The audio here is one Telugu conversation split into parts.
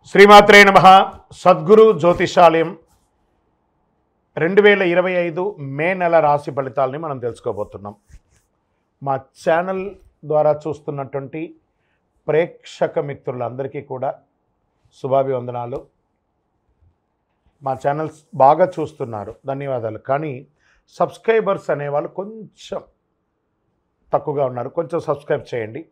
శ్రీమాత్రే నమః. సద్గురు జ్యోతిషాలయం 2025 మే నెల రాశి ఫలితాలని మనం తెలుసుకోబోతున్నాం. మా ఛానల్ ద్వారా చూస్తున్నటువంటి ప్రేక్షక మిత్రులందరికీ కూడా శుభాభివందనాలు. మా ఛానల్స్ బాగా చూస్తున్నారు, ధన్యవాదాలు. కానీ సబ్స్క్రైబర్స్ అనేవాళ్ళు కొంచెం తక్కువగా ఉన్నారు, కొంచెం సబ్స్క్రైబ్ చేయండి.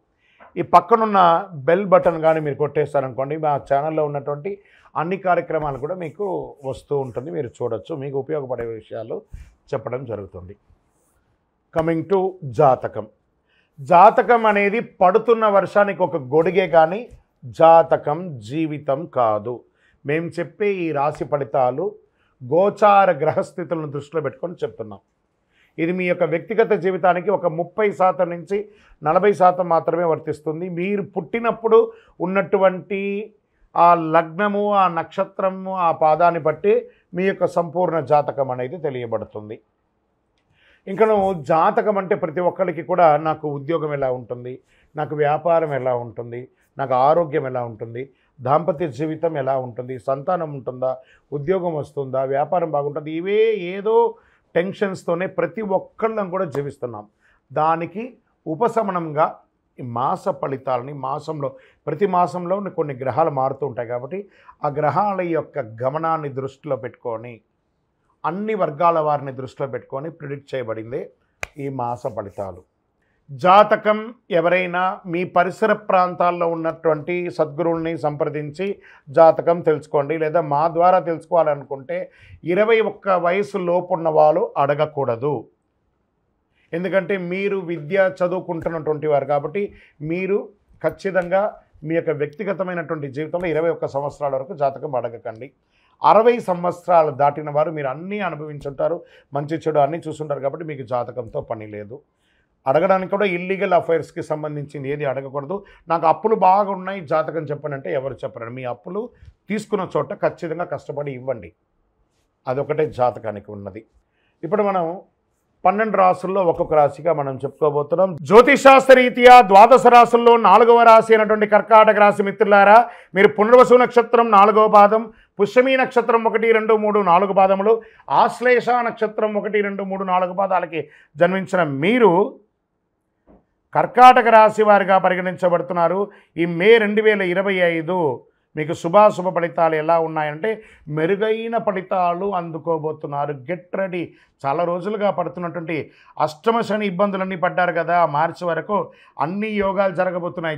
ఈ పక్కనున్న బెల్ బటన్ కానీ మీరు కొట్టేస్తారనుకోండి, మా ఛానల్లో ఉన్నటువంటి అన్ని కార్యక్రమాలు కూడా మీకు వస్తూ ఉంటుంది, మీరు చూడొచ్చు. మీకు ఉపయోగపడే విషయాలు చెప్పడం జరుగుతుంది. కమింగ్ టు జాతకం. జాతకం అనేది పడుతున్న వర్షానికి ఒక గొడుగే, కానీ జాతకం జీవితం కాదు. మేము చెప్పే ఈ రాశి ఫలితాలు గోచార గ్రహస్థితులను దృష్టిలో పెట్టుకొని చెప్తున్నాం. ఇది మీ యొక్క వ్యక్తిగత జీవితానికి ఒక 30% నుంచి 40% మాత్రమే వర్తిస్తుంది. మీరు పుట్టినప్పుడు ఉన్నటువంటి ఆ లగ్నము, ఆ నక్షత్రము, ఆ పాదాన్ని బట్టి మీ యొక్క సంపూర్ణ జాతకం అనేది తెలియబడుతుంది. ఇంకను జాతకం అంటే ప్రతి ఒక్కరికి కూడా నాకు ఉద్యోగం ఎలా ఉంటుంది, నాకు వ్యాపారం ఎలా ఉంటుంది, నాకు ఆరోగ్యం ఎలా ఉంటుంది, దాంపత్య జీవితం ఎలా ఉంటుంది, సంతానం ఉంటుందా, ఉద్యోగం వస్తుందా, వ్యాపారం బాగుంటుంది, ఇవే ఏదో టెన్షన్స్తోనే ప్రతి ఒక్కళ్ళం కూడా జీవిస్తున్నాం. దానికి ఉపశమనంగా ఈ మాస ఫలితాలని ప్రతి మాసంలో కొన్ని గ్రహాలు మారుతూ ఉంటాయి. కాబట్టి ఆ గ్రహాల యొక్క గమనాన్ని దృష్టిలో పెట్టుకొని, అన్ని వర్గాల వారిని దృష్టిలో పెట్టుకొని ప్రిడిక్ట్ చేయబడిందే ఈ మాస ఫలితాలు. జాతకం ఎవరైనా మీ పరిసర ప్రాంతాల్లో ఉన్నటువంటి సద్గురువుల్ని సంప్రదించి జాతకం తెలుసుకోండి. లేదా మా ద్వారా తెలుసుకోవాలనుకుంటే 21 వయసు లోపు ఉన్న వాళ్ళు అడగకూడదు. ఎందుకంటే మీరు విద్య చదువుకుంటున్నటువంటి వారు కాబట్టి మీరు ఖచ్చితంగా మీ యొక్క వ్యక్తిగతమైనటువంటి జీవితంలో 21 సంవత్సరాల వరకు జాతకం అడగకండి. 60 సంవత్సరాలు దాటిన వారు మీరు అన్నీ అనుభవించుంటారు, మంచి చెడు అన్నీ చూసుంటారు కాబట్టి మీకు జాతకంతో పని లేదు. అడగడానికి కూడా ఇల్లీగల్ అఫైర్స్కి సంబంధించింది ఏది అడగకూడదు. నాకు అప్పులు బాగా ఉన్నాయి, జాతకం చెప్పనంటే ఎవరు చెప్పరండి. మీ అప్పులు తీసుకున్న చోట ఖచ్చితంగా కష్టపడి ఇవ్వండి, అదొకటే జాతకానికి ఉన్నది. ఇప్పుడు మనం 12 రాసుల్లో ఒక్కొక్క రాశిగా మనం చెప్పుకోబోతున్నాం. జ్యోతిషాస్త్ర రీత్యా ద్వాదశ రాశుల్లో 4వ రాశి అయినటువంటి కర్కాటక రాశి మిత్రులారా, మీరు పునర్వసు నక్షత్రం 4వ పాదం, పుష్యమీ నక్షత్రం 1, 2, 3, 4 పాదములు, ఆశ్లేష నక్షత్రం 1, 2, 3, 4 పాదాలకి జన్మించిన మీరు కర్కాటక రాశి వారిగా పరిగణించబడుతున్నారు. ఈ మే 2025 మీకు శుభాశుభ ఫలితాలు ఎలా ఉన్నాయంటే మెరుగైన ఫలితాలు అందుకోబోతున్నారు. Get ready. చాలా రోజులుగా పడుతున్నటువంటి అష్టమ శని ఇబ్బందులన్నీ పడ్డారు కదా, మార్చి వరకు అన్ని యోగాలు జరగబోతున్నాయి.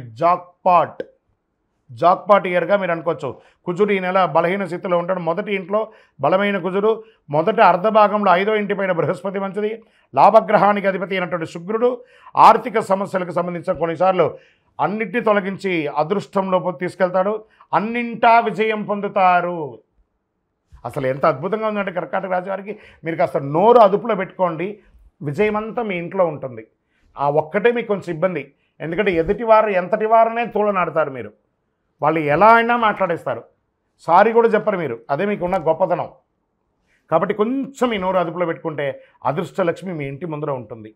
జాక్పాట్ ఇయర్గా మీరు అనుకోవచ్చు. కుజుడు ఈ నెల బలహీన స్థితిలో ఉంటాడు. మొదటి ఇంట్లో బలమైన కుజుడు, మొదటి అర్ధభాగంలో 5వ ఇంటిపైన బృహస్పతి మంచిది, లాభగ్రహానికి అధిపతి అయినటువంటి శుక్రుడు ఆర్థిక సమస్యలకు సంబంధించిన కొన్నిసార్లు అన్నిటినీ తొలగించి అదృష్టంలోకి తీసుకెళ్తాడు. అన్నింటా విజయం పొందుతారు. అసలు ఎంత అద్భుతంగా ఉందంటే కర్కాటక రాశి వారికి, మీరు కాస్త నోరు అదుపులో పెట్టుకోండి, విజయం అంతా మీ ఇంట్లో ఉంటుంది. ఆ ఒక్కటే మీకు కొంచెం ఇబ్బంది, ఎందుకంటే ఎదుటివారు ఎంతటి వారనే తోలనాడతారు. మీరు వాళ్ళు ఎలా అయినా మాట్లాడేస్తారు, సారీ కూడా చెప్పరు మీరు. అదే మీకున్న గొప్పతనం. కాబట్టి కొంచెం ఈ నోరు అదుపులో పెట్టుకుంటే అదృష్ట లక్ష్మి మీ ఇంటి ముందర ఉంటుంది.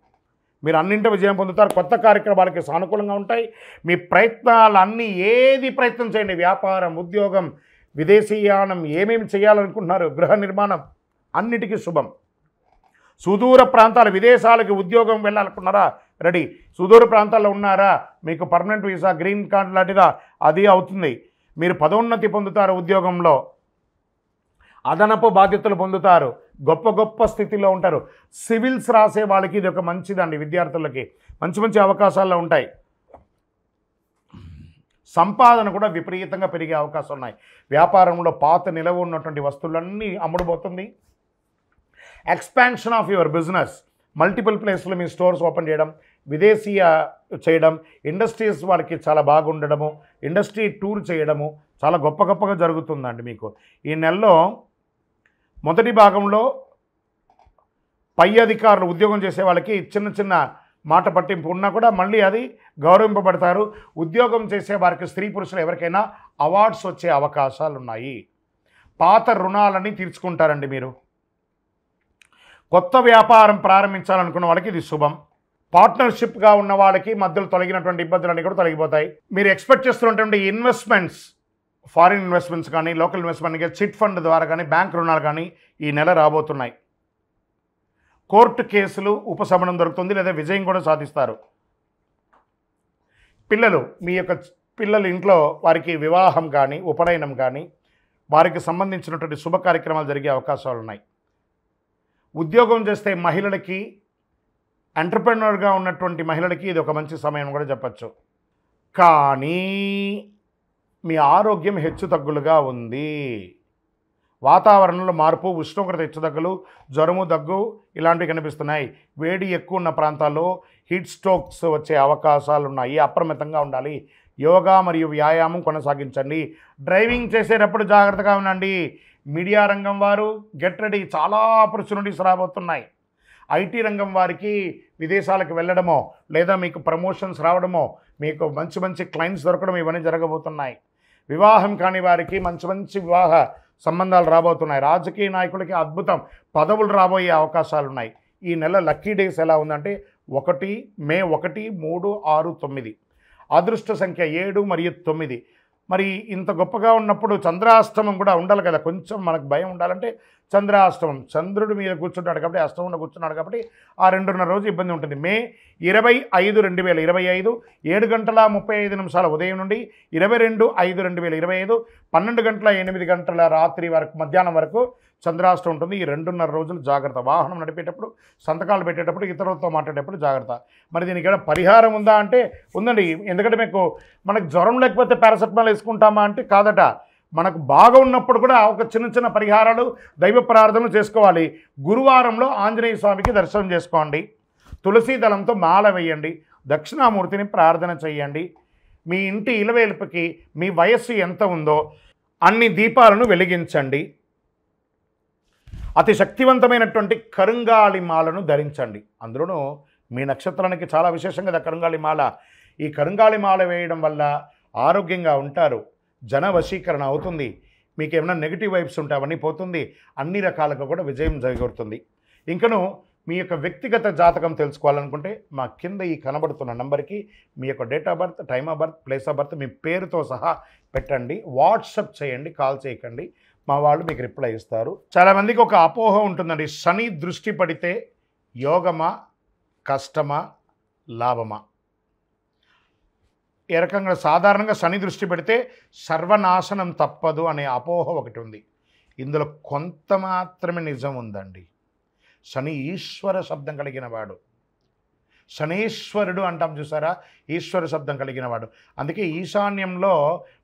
మీరు అన్నింటి విజయం పొందుతారు. కొత్త కార్యక్రమాలకి సానుకూలంగా ఉంటాయి. మీ ప్రయత్నాలు అన్నీ ఏది ప్రయత్నం చేయండి, వ్యాపారం, ఉద్యోగం, విదేశీయానం, ఏమేమి చేయాలనుకుంటున్నారు, గృహ నిర్మాణం, అన్నిటికీ శుభం. సుదూర ప్రాంతాలు, విదేశాలకి ఉద్యోగం వెళ్ళాలనుకున్నారా, రెడీ. సుదూర ప్రాంతాల్లో ఉన్నారా, మీకు పర్మనెంట్ వీసా, గ్రీన్ కార్డ్ లాంటిదా అది అవుతుంది. మీరు పదోన్నతి పొందుతారు, ఉద్యోగంలో అదనపు బాధ్యతలు పొందుతారు, గొప్ప స్థితిలో ఉంటారు. సివిల్స్ రాసే వాళ్ళకి ఇది ఒక మంచిదండి. విద్యార్థులకి మంచి అవకాశాల్లో ఉంటాయి. సంపాదన కూడా విపరీతంగా పెరిగే అవకాశం ఉన్నాయి. వ్యాపారంలో పాత నిలవ ఉన్నటువంటి వస్తువులన్నీ అమ్ముడుపోతుంది. Expansion of your business, multiple ప్లేస్లో మీ స్టోర్స్ ఓపెన్ చేయడం, విదేశీయ చేయడం, ఇండస్ట్రీస్ వాళ్ళకి చాలా బాగుండడము, ఇండస్ట్రీ టూర్ చేయడము చాలా గొప్పగా జరుగుతుందండి. మీకు ఈ నెలలో మొదటి భాగంలో పై అధికారులు, ఉద్యోగం చేసే వాళ్ళకి చిన్న మాట పట్టింపు ఉన్నా కూడా మళ్ళీ అది గౌరవింపబడతారు. ఉద్యోగం చేసే వారికి, స్త్రీ పురుషులు ఎవరికైనా అవార్డ్స్ వచ్చే అవకాశాలు ఉన్నాయి. పాత రుణాలని తీర్చుకుంటారండి మీరు. కొత్త వ్యాపారం ప్రారంభించాలనుకున్న వాళ్ళకి ఇది శుభం. పార్ట్నర్షిప్గా ఉన్న వాళ్ళకి మధ్యలో తొలగినటువంటి ఇబ్బందులన్నీ కూడా తొలగిపోతాయి. మీరు ఎక్స్పెక్ట్ చేస్తున్నటువంటి ఇన్వెస్ట్మెంట్స్ ఫారిన్ ఇన్వెస్ట్మెంట్స్ కానీ, లోకల్ ఇన్వెస్ట్మెంట్ కానీ, చిట్ ఫండ్ ద్వారా కానీ, బ్యాంక్ రుణాలు కానీ ఈ నెల రాబోతున్నాయి. కోర్టు కేసులు ఉపశమనం దొరుకుతుంది, లేదా విజయం కూడా సాధిస్తారు. పిల్లలు, మీ యొక్క పిల్లలు ఇంట్లో వారికి వివాహం కానీ, ఉపనయనం కానీ, వారికి సంబంధించినటువంటి శుభ కార్యక్రమాలు జరిగే అవకాశాలు ఉన్నాయి. ఉద్యోగం చేస్తే మహిళలకి, ఎంటర్‌ప్రెన్యూర్‌గా ఉన్నటువంటి మహిళలకి ఇది ఒక మంచి సమయం కూడా చెప్పచ్చు. కానీ మీ ఆరోగ్యం హెచ్చుతగ్గులుగా ఉంది. వాతావరణంలో మార్పు, ఉష్ణోగ్రత హెచ్చుతగ్గులు, జ్వరము, దగ్గు ఇలాంటివి కనిపిస్తున్నాయి. వేడి ఎక్కువ ఉన్న ప్రాంతాల్లో హీట్ స్ట్రోక్స్ వచ్చే అవకాశాలు ఉన్నాయి. అప్రమత్తంగా ఉండాలి. యోగా మరియు వ్యాయామం కొనసాగించండి. డ్రైవింగ్ చేసేటప్పుడు జాగ్రత్తగా ఉండండి. మీడియా రంగం వారు గెట్ రెడీ, చాలా ఆపర్చునిటీస్ రాబోతున్నాయి. ఐటీ రంగం వారికి విదేశాలకు వెళ్ళడమో, లేదా మీకు ప్రమోషన్స్ రావడమో, మీకు మంచి మంచి క్లయింట్స్ దొరకడం, ఇవన్నీ జరగబోతున్నాయి. వివాహం కాని వారికి మంచి మంచి వివాహ సంబంధాలు రాబోతున్నాయి. రాజకీయ నాయకులకి అద్భుతం పదవులు రాబోయే అవకాశాలు ఉన్నాయి. ఈ నెల లక్కీ డేస్ ఎలా ఉందంటే 1 మే 1, 3, 6, 9. అదృష్ట సంఖ్య 7 మరియు 9. మరి ఇంత గొప్పగా ఉన్నప్పుడు చంద్రాష్టమం కూడా ఉండాలి కదా. కొంచెం మనకు భయం ఉండాలంటే చంద్రాష్టమం, చంద్రుడి మీద కూర్చుంటాడు కాబట్టి, అష్టమంలో కూర్చున్నాడు కాబట్టి ఆ 2.5 రోజు ఇబ్బంది ఉంటుంది. మే 25, 2025 7:35 ఉదయం నుండి 22/5/2025 12:08 రాత్రి వరకు, మధ్యాహ్నం వరకు చంద్రాష్టం ఉంటుంది. ఈ 2.5 రోజులు జాగ్రత్త. వాహనం నడిపేటప్పుడు, సంతకాలు పెట్టేటప్పుడు, ఇతరులతో మాట్లాడేటప్పుడు జాగ్రత్త. మరి దీనికి ఏమైనా పరిహారం ఉందా అంటే ఉందండి. ఎందుకంటే మనకు జ్వరం లేకపోతే పారాసెటమాల్ వేసుకుంటామా అంటే కాదట. మనకు బాగా ఉన్నప్పుడు కూడా ఒక చిన్న చిన్న పరిహారాలు, దైవ ప్రార్థనలు చేసుకోవాలి. గురువారంలో ఆంజనేయ స్వామికి దర్శనం చేసుకోండి. తులసి దళంతో మాల వేయండి. దక్షిణామూర్తిని ప్రార్థన చేయండి. మీ ఇంటి ఇలవేల్పుకి మీ వయస్సు ఎంత ఉందో అన్ని దీపాలను వెలిగించండి. అతి శక్తివంతమైనటువంటి కరుంగాళి మాలను ధరించండి. అందులోనూ మీ నక్షత్రానికి చాలా విశేషంగా కదా కరుంగాళి మాల. ఈ కరుంగాళి మాల వేయడం వల్ల ఆరోగ్యంగా ఉంటారు. జన వశీకరణ అవుతుంది. మీకు ఏమైనా నెగిటివ్ వైబ్స్ ఉంటే అవన్నీ పోతుంది. అన్ని రకాలుగా కూడా విజయం జరుగుతుంది. ఇంకను మీ యొక్క వ్యక్తిగత జాతకం తెలుసుకోవాలనుకుంటే మా కింద ఈ కనబడుతున్న నంబర్కి మీ యొక్క date of birth, time of birth, place of birth, మీ పేరుతో సహా పెట్టండి. వాట్సప్ చేయండి, కాల్ చేయకండి. మా వాళ్ళు మీకు రిప్లై ఇస్తారు. చాలామందికి ఒక అపోహ ఉంటుందండి. శని దృష్టి పడితే యోగమా, కష్టమా, లాభమా? ఏ రకంగా సాధారణంగా శని దృష్టి పెడితే సర్వనాశనం తప్పదు అనే అపోహ ఒకటి ఉంది. ఇందులో కొంత మాత్రమే నిజం ఉందండి. శని ఈశ్వర శబ్దం కలిగిన వాడు. శనేశ్వరుడు అంటాం చూసారా, ఈశ్వర శబ్దం కలిగిన వాడు. అందుకే ఈశాన్యంలో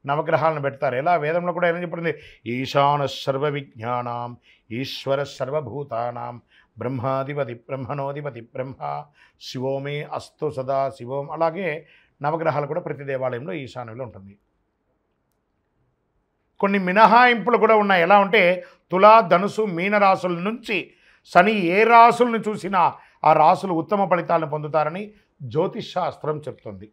నవగ్రహాలను పెడతారు. ఎలా వేదంలో కూడా ఏమని చెప్పింది? ఈశాన సర్వ విజ్ఞానాం ఈశ్వర సర్వభూతానాం బ్రహ్మాధిపతి బ్రహ్మణోధిపతి బ్రహ్మ శివోమే అస్తు సదా శివోం. అలాగే నవగ్రహాలు కూడా ప్రతి దేవాలయంలో ఈశాన్యంలో ఉంటుంది. కొన్ని మినహాయింపులు కూడా ఉన్నాయి. ఎలా అంటే తులా, ధనుసు, మీన రాశుల నుంచి శని ఏ రాశులను చూసినా ఆ రాశులు ఉత్తమ ఫలితాలను పొందుతారని జ్యోతిష్ శాస్త్రం చెప్తుంది.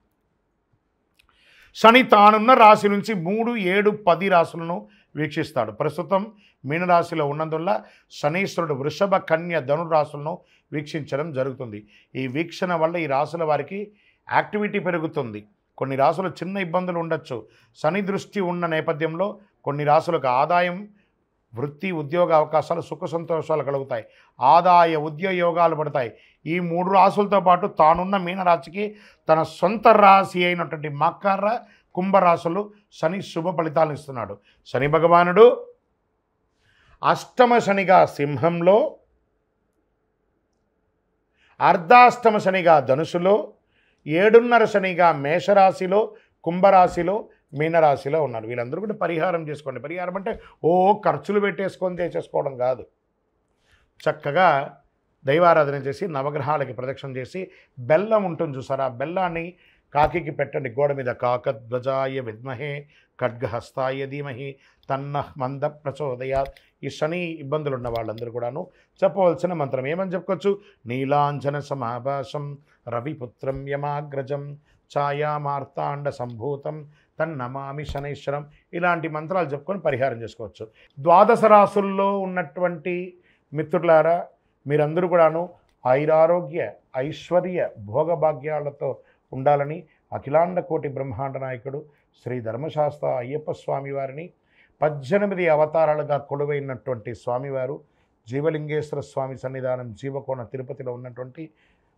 శని తానున్న రాశి నుంచి 3, 7, 10 రాశులను వీక్షిస్తాడు. ప్రస్తుతం మీనరాశిలో ఉన్నందువల్ల శనీశ్వరుడు వృషభ, కన్య, ధనురాశులను వీక్షించడం జరుగుతుంది. ఈ వీక్షణ వల్ల ఈ రాశుల వారికి యాక్టివిటీ పెరుగుతుంది. కొన్ని రాశులు చిన్న ఇబ్బందులు ఉండొచ్చు. శని దృష్టి ఉన్న నేపథ్యంలో కొన్ని రాశులకు ఆదాయం, వృత్తి, ఉద్యోగ అవకాశాలు, సుఖ సంతోషాలు కలుగుతాయి. ఆదాయ, ఉద్యోగాలు పడతాయి. ఈ 3 రాశులతో పాటు తానున్న మీనరాశికి తన సొంత రాశి అయినటువంటి మకర, కుంభరాశులు శని శుభ ఫలితాలను ఇస్తున్నాడు. శని భగవానుడు అష్టమ శనిగా సింహంలో, అర్ధాష్టమ శనిగా ధనుసులో, 7.5 శనిగా మేషరాశిలో, కుంభరాశిలో, మీనరాశిలో ఉన్నారు. వీళ్ళందరూ కూడా పరిహారం చేసుకోండి. పరిహారం అంటే ఖర్చులు పెట్టేసుకొని చేసేసుకోవడం కాదు. చక్కగా దైవారాధన చేసి నవగ్రహాలకి ప్రదక్షిణ చేసి బెల్లం ఉంటుంది చూసారా, బెల్లాన్ని కాకికి పెట్టండి. గోడ మీద కాకధ్వజాయ విద్మహే ఖడ్గహస్తాయ ధీమహి తన్నః మంద ప్రచోదయాత్. ఈ శని ఇబ్బందులు ఉన్న వాళ్ళందరూ కూడాను చెప్పవలసిన మంత్రం ఏమని చెప్పుకోవచ్చు? నీలాంజన సమాభాసం రవిపుత్రం యమాగ్రజం ఛాయామార్తాండ సంభూతం తన్నమామి శనైశ్వరం. ఇలాంటి మంత్రాలు చెప్పుకొని పరిహారం చేసుకోవచ్చు. 12 రాశుల్లో ఉన్నటువంటి మిత్రులారా, మీరందరూ కూడాను ఆయురారోగ్య, ఐశ్వర్య, భోగభాగ్యాలతో ఉండాలని అఖిలాండ కోటి బ్రహ్మాండ నాయకుడు శ్రీ ధర్మశాస్త్ర అయ్యప్ప స్వామి వారిని 18 అవతారాలుగా కొలువైనటువంటి స్వామివారు జీవలింగేశ్వర స్వామి సన్నిధానం జీవకోణ తిరుపతిలో ఉన్నటువంటి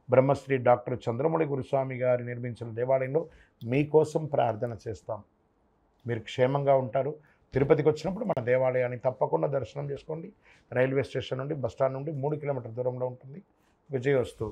బ్రహ్మశ్రీ డాక్టర్ చంద్రమౌళి గురుస్వామి గారు నిర్మించిన దేవాలయంలో మీకోసం ప్రార్థన చేస్తాం. మీరు క్షేమంగా ఉంటారు. తిరుపతికి వచ్చినప్పుడు మన దేవాలయాన్ని తప్పకుండా దర్శనం చేసుకోండి. రైల్వే స్టేషన్ నుండి బస్టాండ్ నుండి 3 కిలోమీటర్ల దూరంలో ఉంటుంది. విజయోస్తు.